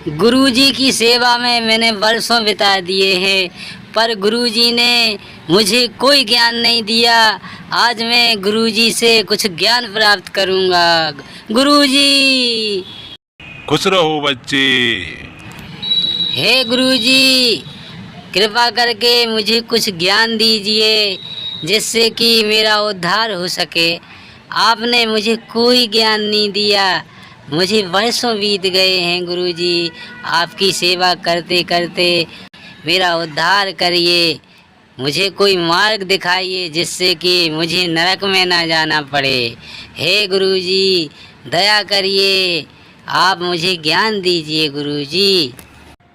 गुरुजी की सेवा में मैंने वर्षों बिता दिए हैं, पर गुरुजी ने मुझे कोई ज्ञान नहीं दिया। आज मैं गुरुजी से कुछ ज्ञान प्राप्त करूंगा। गुरुजी, खुश रहो बच्चे। हे गुरुजी, कृपा करके मुझे कुछ ज्ञान दीजिए जिससे कि मेरा उद्धार हो सके। आपने मुझे कोई ज्ञान नहीं दिया। मुझे वर्षों बीत गए हैं गुरुजी, आपकी सेवा करते करते मेरा उद्धार करिए। मुझे कोई मार्ग दिखाइए जिससे कि मुझे नरक में ना जाना पड़े। हे गुरुजी, दया करिए, आप मुझे ज्ञान दीजिए गुरुजी।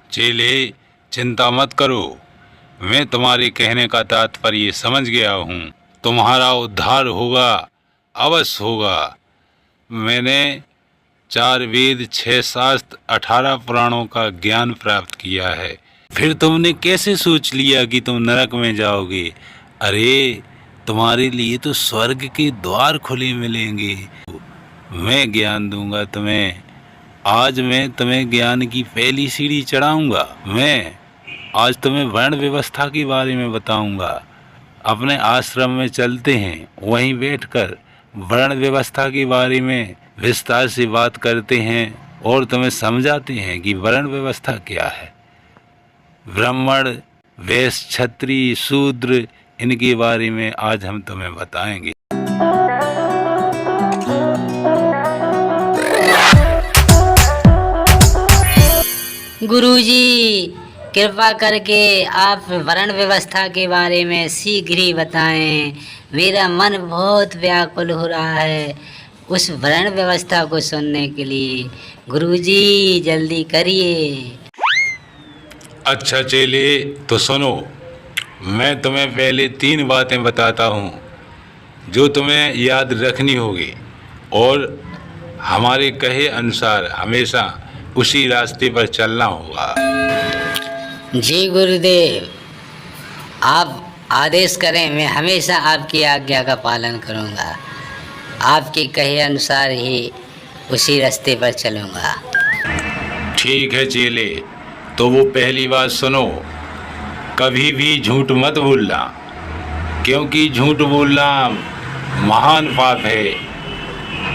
चेले, चिंता मत करो, मैं तुम्हारे कहने का तात्पर्य समझ गया हूँ। तुम्हारा उद्धार होगा, अवश्य होगा। मैंने 4 वेद, 6 शास्त्र, 18 पुराणों का ज्ञान प्राप्त किया है। फिर तुमने कैसे सोच लिया कि तुम नरक में जाओगे? अरे, तुम्हारे लिए तो स्वर्ग के द्वार खुले मिलेंगे। मैं ज्ञान दूंगा तुम्हें। आज मैं तुम्हें ज्ञान की पहली सीढ़ी चढ़ाऊंगा। मैं आज तुम्हें वर्ण व्यवस्था के बारे में बताऊंगा। अपने आश्रम में चलते हैं, वहीं बैठकर वर्ण व्यवस्था के बारे में विस्तार से बात करते हैं और तुम्हें समझाते हैं कि वर्ण व्यवस्था क्या है। ब्राह्मण, वैश्य, क्षत्रिय, शूद्र, इनके बारे में आज हम तुम्हें बताएंगे। गुरुजी, कृपा करके आप वर्ण व्यवस्था के बारे में शीघ्र ही बताएं। मेरा मन बहुत व्याकुल हो रहा है उस वर्ण व्यवस्था को सुनने के लिए। गुरुजी, जल्दी करिए। अच्छा चेले, तो सुनो, मैं तुम्हें पहले 3 बातें बताता हूँ जो तुम्हें याद रखनी होगी और हमारे कहे अनुसार हमेशा उसी रास्ते पर चलना होगा। जी गुरुदेव, आप आदेश करें, मैं हमेशा आपकी आज्ञा का पालन करूंगा। आपके कहे अनुसार ही उसी रास्ते पर चलूंगा। ठीक है चेले, तो वो पहली बात सुनो, कभी भी झूठ मत बोलना, क्योंकि झूठ बोलना महान पाप है।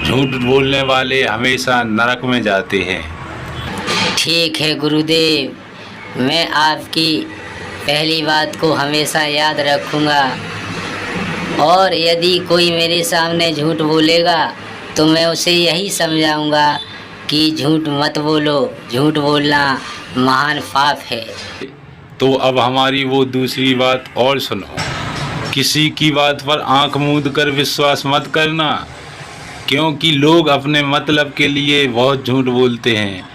झूठ बोलने वाले हमेशा नरक में जाते हैं। ठीक है गुरुदेव, मैं आपकी पहली बात को हमेशा याद रखूंगा और यदि कोई मेरे सामने झूठ बोलेगा तो मैं उसे यही समझाऊंगा कि झूठ मत बोलो, झूठ बोलना महान पाप है। तो अब हमारी वो दूसरी बात और सुनो, किसी की बात पर आंख मूंद कर विश्वास मत करना, क्योंकि लोग अपने मतलब के लिए बहुत झूठ बोलते हैं,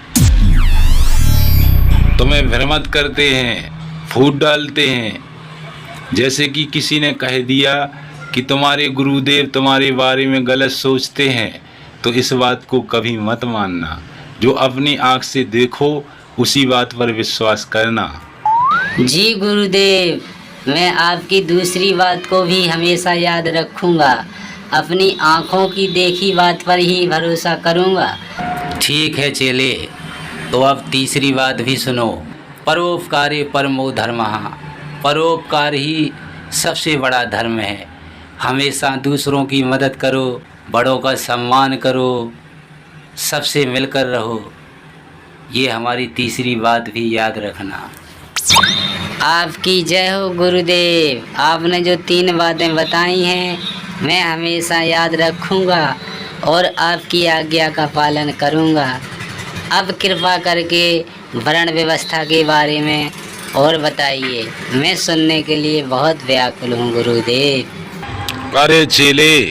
तुम्हें भ्रमित करते हैं, फूट डालते हैं। जैसे कि किसी ने कह दिया कि तुम्हारे गुरुदेव तुम्हारे बारे में गलत सोचते हैं, तो इस बात को कभी मत मानना। जो अपनी आँख से देखो उसी बात पर विश्वास करना। जी गुरुदेव, मैं आपकी दूसरी बात को भी हमेशा याद रखूंगा। अपनी आँखों की देखी बात पर ही भरोसा करूंगा। ठीक है चेले, तो अब तीसरी बात भी सुनो। परोपकारे परमो धर्मः। परोपकार ही सबसे बड़ा धर्म है। हमेशा दूसरों की मदद करो, बड़ों का सम्मान करो, सबसे मिलकर रहो। ये हमारी तीसरी बात भी याद रखना। आपकी जय हो गुरुदेव। आपने जो 3 बातें बताई हैं मैं हमेशा याद रखूंगा और आपकी आज्ञा का पालन करूंगा। अब कृपा करके वर्ण व्यवस्था के बारे में और बताइए, मैं सुनने के लिए बहुत व्याकुल हूँ गुरुदेव। अरे चेले,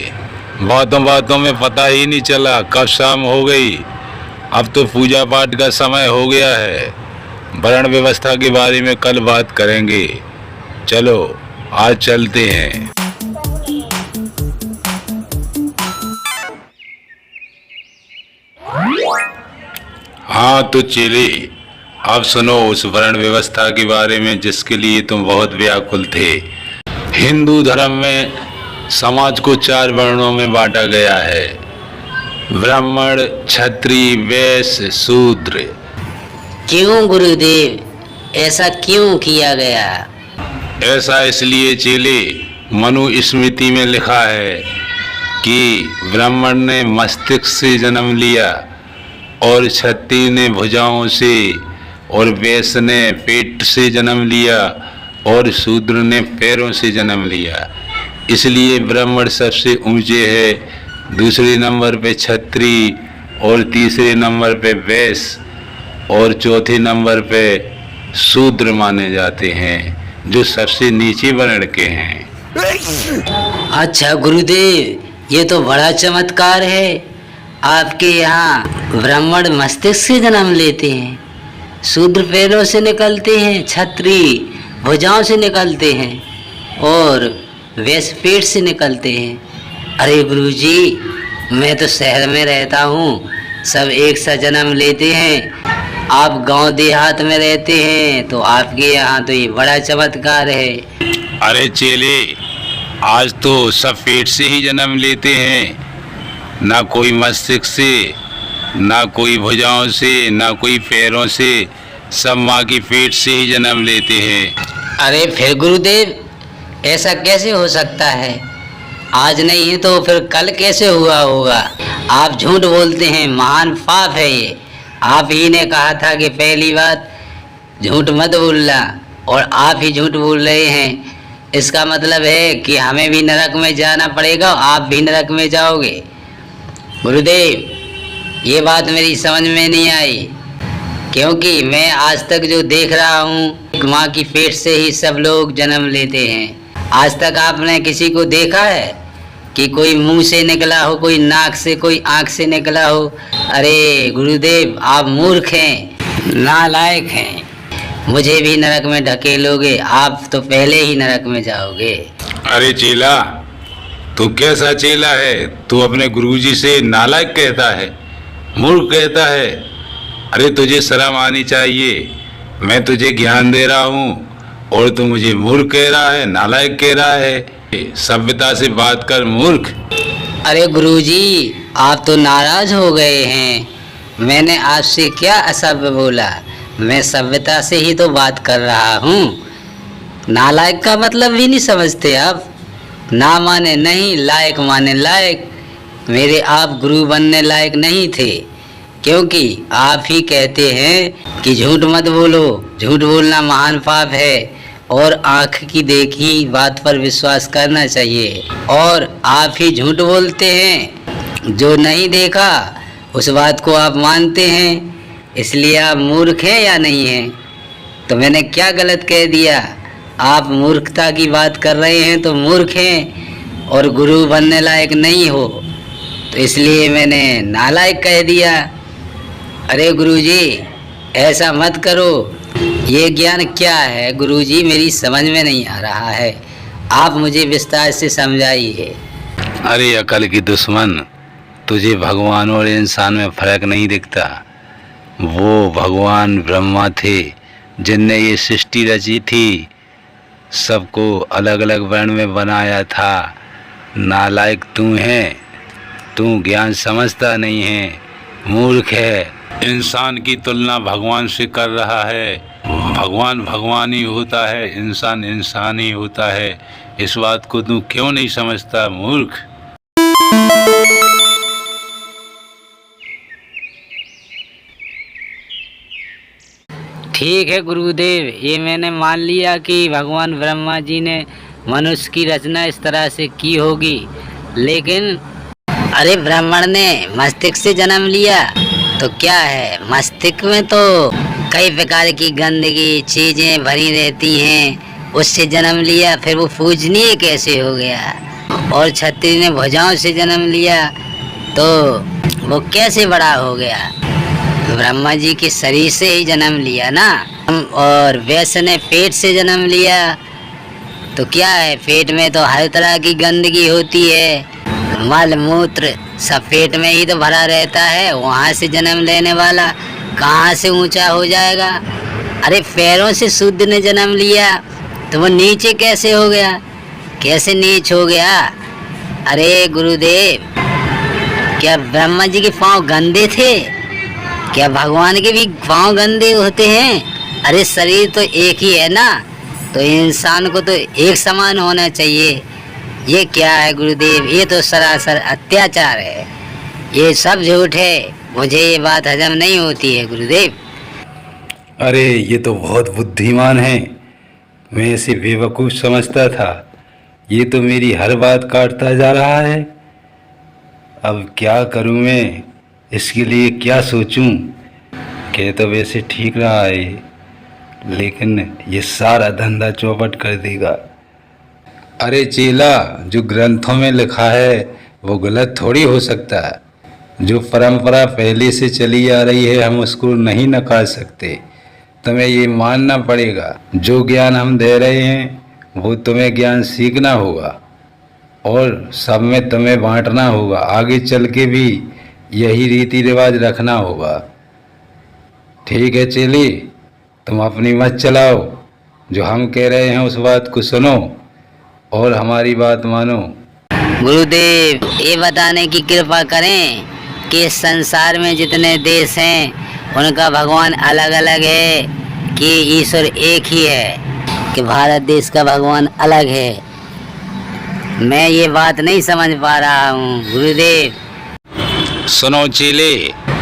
बातों बातों में पता ही नहीं चला कब शाम हो गई। अब तो पूजा पाठ का समय हो गया है। वर्ण व्यवस्था के बारे में कल बात करेंगे। चलो आज चलते हैं। हाँ तो चेले, अब सुनो उस वर्ण व्यवस्था के बारे में जिसके लिए तुम बहुत व्याकुल थे। हिंदू धर्म में समाज को 4 वर्णों में बांटा गया है, ब्राह्मण, क्षत्रिय, वैश्य, शूद्र। क्यों गुरुदेव, ऐसा क्यों किया गया? ऐसा इसलिए चेले, मनुस्मृति में लिखा है कि ब्राह्मण ने मस्तिष्क से जन्म लिया और क्षत्रिय ने भुजाओं से और वैश्य ने पेट से जन्म लिया और शूद्र ने पैरों से जन्म लिया। इसलिए ब्राह्मण सबसे ऊंचे है, दूसरे नंबर पे क्षत्रिय और तीसरे नंबर पे वैश्य और चौथे नंबर पे शूद्र माने जाते हैं, जो सबसे नीचे वर्ण के हैं। अच्छा गुरुदेव, ये तो बड़ा चमत्कार है। आपके यहाँ ब्राह्मण मस्तिष्क से जन्म लेते हैं, शूद्र पैरों से निकलते हैं, क्षत्रिय भुजाओं से निकलते हैं और वैश्य पेट से निकलते हैं। अरे गुरुजी, मैं तो शहर में रहता हूँ, सब एक सा जन्म लेते हैं। आप गांव देहात में रहते हैं, तो आपके यहाँ तो ये बड़ा चमत्कार है। अरे चेले, आज तो सब पेट से ही जन्म लेते हैं, ना कोई मस्तिष्क से, ना कोई भुजाओं से, ना कोई पैरों से, सब माँ की पेट से ही जन्म लेते हैं। अरे फिर गुरुदेव, ऐसा कैसे हो सकता है? आज नहीं है तो फिर कल कैसे हुआ होगा? आप झूठ बोलते हैं, महान पाप है ये। आप ही ने कहा था कि पहली बात झूठ मत बोलना, और आप ही झूठ बोल रहे हैं। इसका मतलब है कि हमें भी नरक में जाना पड़ेगा, आप भी नरक में जाओगे। गुरुदेव, ये बात मेरी समझ में नहीं आई, क्योंकि मैं आज तक जो देख रहा हूँ, माँ की पेट से ही सब लोग जन्म लेते हैं। आज तक आपने किसी को देखा है कि कोई मुंह से निकला हो, कोई नाक से, कोई आँख से निकला हो? अरे गुरुदेव, आप मूर्ख हैं, नालायक हैं। मुझे भी नरक में ढकेलोगे, आप तो पहले ही नरक में जाओगे। अरे चेला, तू कैसा चेला है? तू अपने गुरुजी से नालायक कहता है, मूर्ख कहता है। अरे तुझे शर्म आनी चाहिए। मैं तुझे ज्ञान दे रहा हूँ और तू मुझे मूर्ख कह रहा है, नालायक कह रहा है। सभ्यता से बात कर मूर्ख। अरे गुरुजी, आप तो नाराज हो गए हैं। मैंने आपसे क्या असभ्य बोला? मैं सभ्यता से ही तो बात कर रहा हूँ। नालायक का मतलब भी नहीं समझते आप? ना माने नहीं, लायक माने लायक। मेरे आप गुरु बनने लायक नहीं थे, क्योंकि आप ही कहते हैं कि झूठ मत बोलो, झूठ बोलना महान पाप है और आँख की देखी बात पर विश्वास करना चाहिए। और आप ही झूठ बोलते हैं, जो नहीं देखा उस बात को आप मानते हैं। इसलिए आप मूर्ख हैं या नहीं हैं? तो मैंने क्या गलत कह दिया? आप मूर्खता की बात कर रहे हैं तो मूर्ख हैं और गुरु बनने लायक नहीं हो, तो इसलिए मैंने नालायक कह दिया। अरे गुरुजी, ऐसा मत करो। ये ज्ञान क्या है गुरुजी, मेरी समझ में नहीं आ रहा है। आप मुझे विस्तार से समझाइए। अरे अकल की दुश्मन, तुझे भगवान और इंसान में फर्क नहीं दिखता। वो भगवान ब्रह्मा थे जिनने ये सृष्टि रची थी, सबको अलग अलग वर्ण में बनाया था। नालायक तू है, तू ज्ञान समझता नहीं है, मूर्ख है। इंसान की तुलना भगवान से कर रहा है। भगवान भगवान ही होता है, इंसान इंसान ही होता है। इस बात को तू क्यों नहीं समझता मूर्ख? ठीक है गुरुदेव, ये मैंने मान लिया कि भगवान ब्रह्मा जी ने मनुष्य की रचना इस तरह से की होगी, लेकिन अरे ब्राह्मण ने मस्तिष्क से जन्म लिया तो क्या है? मस्तिष्क में तो कई प्रकार की गंदगी चीजें भरी रहती हैं, उससे जन्म लिया, फिर वो पूजनीय कैसे हो गया? और क्षत्रिय ने भुजाओं से जन्म लिया तो वो कैसे बड़ा हो गया? ब्रह्मा जी के शरीर से ही जन्म लिया ना। और वैश्य ने पेट से जन्म लिया तो क्या है? पेट में तो हर तरह की गंदगी होती है, मल मूत्र सब पेट में ही तो भरा रहता है। वहाँ से जन्म लेने वाला कहाँ से ऊंचा हो जाएगा? अरे पैरों से शुद्ध ने जन्म लिया तो वो नीचे कैसे हो गया? कैसे नीच हो गया? अरे गुरुदेव, क्या ब्रह्मा जी के पाँव गंदे थे? क्या भगवान के भी पाँव गंदे होते हैं? अरे शरीर तो एक ही है ना, तो इंसान को तो एक समान होना चाहिए। ये क्या है गुरुदेव, ये तो सरासर अत्याचार है, ये सब झूठ है। मुझे ये बात हजम नहीं होती है गुरुदेव। अरे ये तो बहुत बुद्धिमान है, मैं इसे बेवकूफ़ समझता था। ये तो मेरी हर बात काटता जा रहा है। अब क्या करूं मैं, इसके लिए क्या सोचूं? कह तो वैसे ठीक रहा है, लेकिन ये सारा धंधा चौपट कर देगा। अरे चेला, जो ग्रंथों में लिखा है वो गलत थोड़ी हो सकता है। जो परंपरा पहले से चली आ रही है हम उसको नहीं नकार सकते। तुम्हें ये मानना पड़ेगा, जो ज्ञान हम दे रहे हैं वो तुम्हें ज्ञान सीखना होगा और सब में तुम्हें बांटना होगा। आगे चल के भी यही रीति रिवाज रखना होगा। ठीक है चेली, तुम अपनी मत चलाओ, जो हम कह रहे हैं उस बात को सुनो और हमारी बात मानो। गुरुदेव, ये बताने की कृपा करें कि इस संसार में जितने देश हैं उनका भगवान अलग अलग है कि ईश्वर एक ही है, कि भारत देश का भगवान अलग है। मैं ये बात नहीं समझ पा रहा हूँ गुरुदेव। सुनो चेले,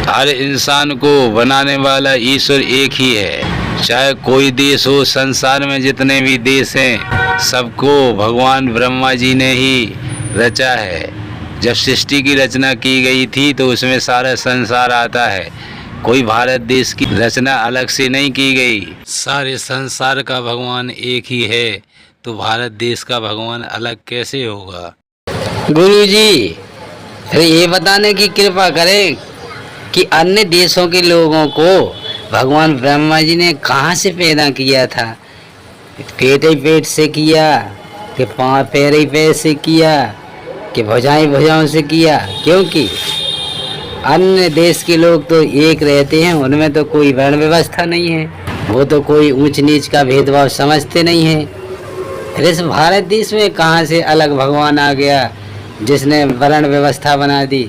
हर इंसान को बनाने वाला ईश्वर एक ही है। चाहे कोई देश हो, संसार में जितने भी देश हैं सबको भगवान ब्रह्मा जी ने ही रचा है। जब सृष्टि की रचना की गई थी तो उसमें सारा संसार आता है। कोई भारत देश की रचना अलग से नहीं की गई। सारे संसार का भगवान एक ही है, तो भारत देश का भगवान अलग कैसे होगा? गुरुजी, फिर ये बताने की कृपा करें कि अन्य देशों के लोगों को भगवान ब्रह्मा जी ने कहाँ से पैदा किया था? पेट ही पेट से किया, कि पाँव पैर ही पैर से किया, कि भुजाएं भुजाओं से किया? क्योंकि अन्य देश के लोग तो एक रहते हैं, उनमें तो कोई वर्ण व्यवस्था नहीं है, वो तो कोई ऊंच नीच का भेदभाव समझते नहीं है। फिर इस भारत देश में कहाँ से अलग भगवान आ गया जिसने वर्ण व्यवस्था बना दी?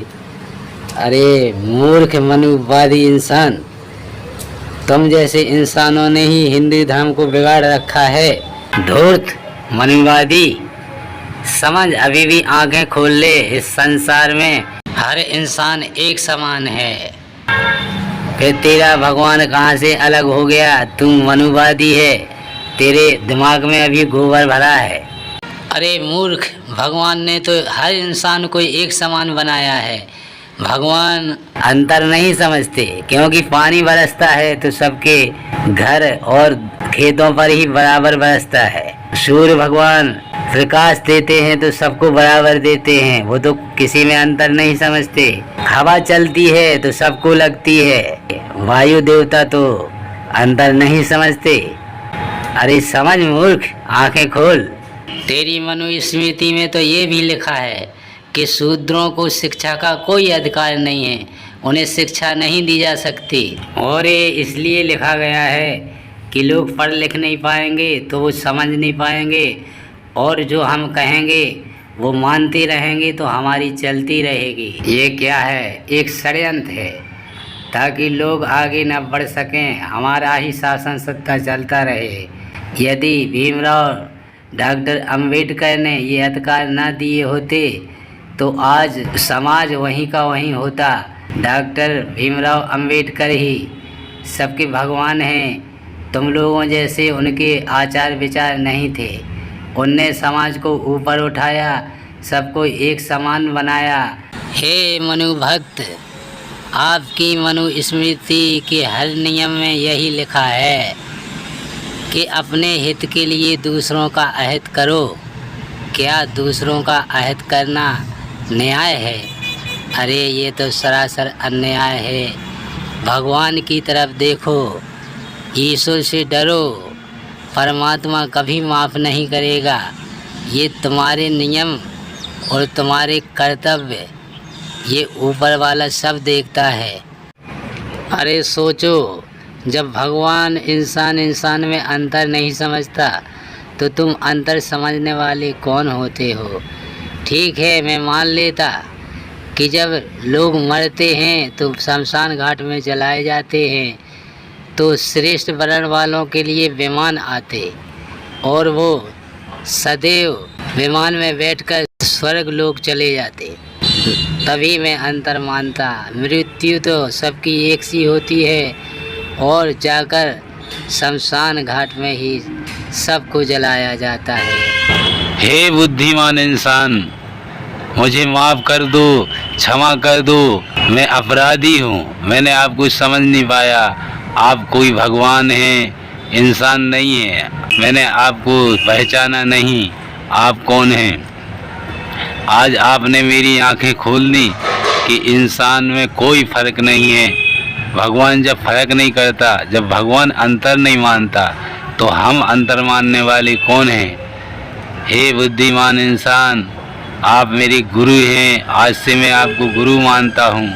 अरे मूर्ख मनुवादी इंसान, तुम जैसे इंसानों ने ही हिंदू धर्म को बिगाड़ रखा है। धूर्त मनुवादी, समझ अभी भी आंखें खोल ले। इस संसार में हर इंसान एक समान है। फिर तेरा भगवान कहाँ से अलग हो गया? तू मनुवादी है, तेरे दिमाग में अभी गोबर भरा है। अरे मूर्ख, भगवान ने तो हर इंसान को एक समान बनाया है। भगवान अंतर नहीं समझते, क्योंकि पानी बरसता है तो सबके घर और खेतों पर ही बराबर बरसता है। सूर्य भगवान प्रकाश देते हैं तो सबको बराबर देते हैं, वो तो किसी में अंतर नहीं समझते। हवा चलती है तो सबको लगती है, वायु देवता तो अंतर नहीं समझते। अरे समझ मूर्ख, आंखें खोल। तेरी मनुस्मृति में तो ये भी लिखा है कि शूद्रों को शिक्षा का कोई अधिकार नहीं है, उन्हें शिक्षा नहीं दी जा सकती। और ये इसलिए लिखा गया है कि लोग पढ़ लिख नहीं पाएंगे तो वो समझ नहीं पाएंगे, और जो हम कहेंगे वो मानते रहेंगे तो हमारी चलती रहेगी। ये क्या है? एक षड्यंत्र है ताकि लोग आगे न बढ़ सकें, हमारा ही शासन सत्ता चलता रहे। यदि भीमराव डॉक्टर अंबेडकर ने ये अधिकार न दिए होते तो आज समाज वहीं का वहीं होता। डॉक्टर भीमराव अंबेडकर ही सबके भगवान हैं। तुम लोगों जैसे उनके आचार विचार नहीं थे। उनने समाज को ऊपर उठाया, सबको एक समान बनाया। हे मनु भक्त, आपकी मनुस्मृति के हर नियम में यही लिखा है कि अपने हित के लिए दूसरों का अहित करो। क्या दूसरों का अहित करना न्याय है? अरे ये तो सरासर अन्याय है। भगवान की तरफ देखो, ईश्वर से डरो, परमात्मा कभी माफ़ नहीं करेगा। ये तुम्हारे नियम और तुम्हारे कर्तव्य ये ऊपर वाला सब देखता है। अरे सोचो, जब भगवान इंसान में अंतर नहीं समझता तो तुम अंतर समझने वाले कौन होते हो? ठीक है, मैं मान लेता कि जब लोग मरते हैं तो शमशान घाट में जलाए जाते हैं, तो श्रेष्ठ वर्ण वालों के लिए विमान आते और वो सदैव विमान में बैठकर स्वर्ग लोक चले जाते। तभी मैं अंतर मानता, मृत्यु तो सबकी एक सी होती है और जाकर शमशान घाट में ही सबको जलाया जाता है। हे बुद्धिमान इंसान, मुझे माफ़ कर दो, क्षमा कर दो, मैं अपराधी हूँ, मैंने आपको समझ नहीं पाया। आप कोई भगवान हैं, इंसान नहीं है, मैंने आपको पहचाना नहीं, आप कौन हैं। आज आपने मेरी आंखें खोल दी कि इंसान में कोई फ़र्क नहीं है। भगवान जब फ़र्क नहीं करता, जब भगवान अंतर नहीं मानता, तो हम अंतर मानने वाले कौन हैं। हे बुद्धिमान इंसान, आप मेरे गुरु हैं, आज से मैं आपको गुरु मानता हूँ,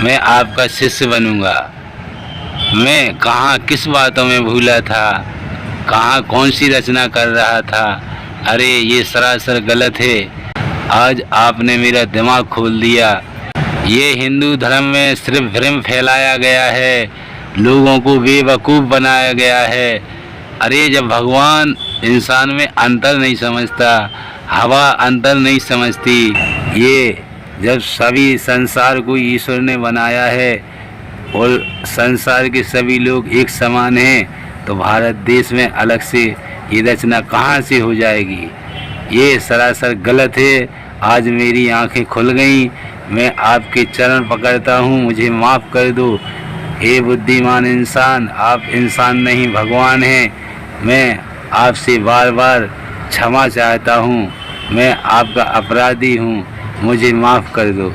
मैं आपका शिष्य बनूँगा। मैं कहाँ किस बातों में भूला था, कहाँ कौन सी रचना कर रहा था, अरे ये सरासर गलत है। आज आपने मेरा दिमाग खोल दिया। ये हिंदू धर्म में सिर्फ भ्रम फैलाया गया है, लोगों को बेवकूफ़ बनाया गया है। अरे जब भगवान इंसान में अंतर नहीं समझता, हवा अंतर नहीं समझती, ये जब सभी संसार को ईश्वर ने बनाया है और संसार के सभी लोग एक समान हैं, तो भारत देश में अलग से ये रचना कहाँ से हो जाएगी। ये सरासर गलत है। आज मेरी आंखें खुल गईं, मैं आपके चरण पकड़ता हूँ, मुझे माफ़ कर दो। हे बुद्धिमान इंसान, आप इंसान नहीं भगवान हैं। मैं आपसे बार बार क्षमा चाहता हूँ, मैं आपका अपराधी हूँ, मुझे माफ़ कर दो।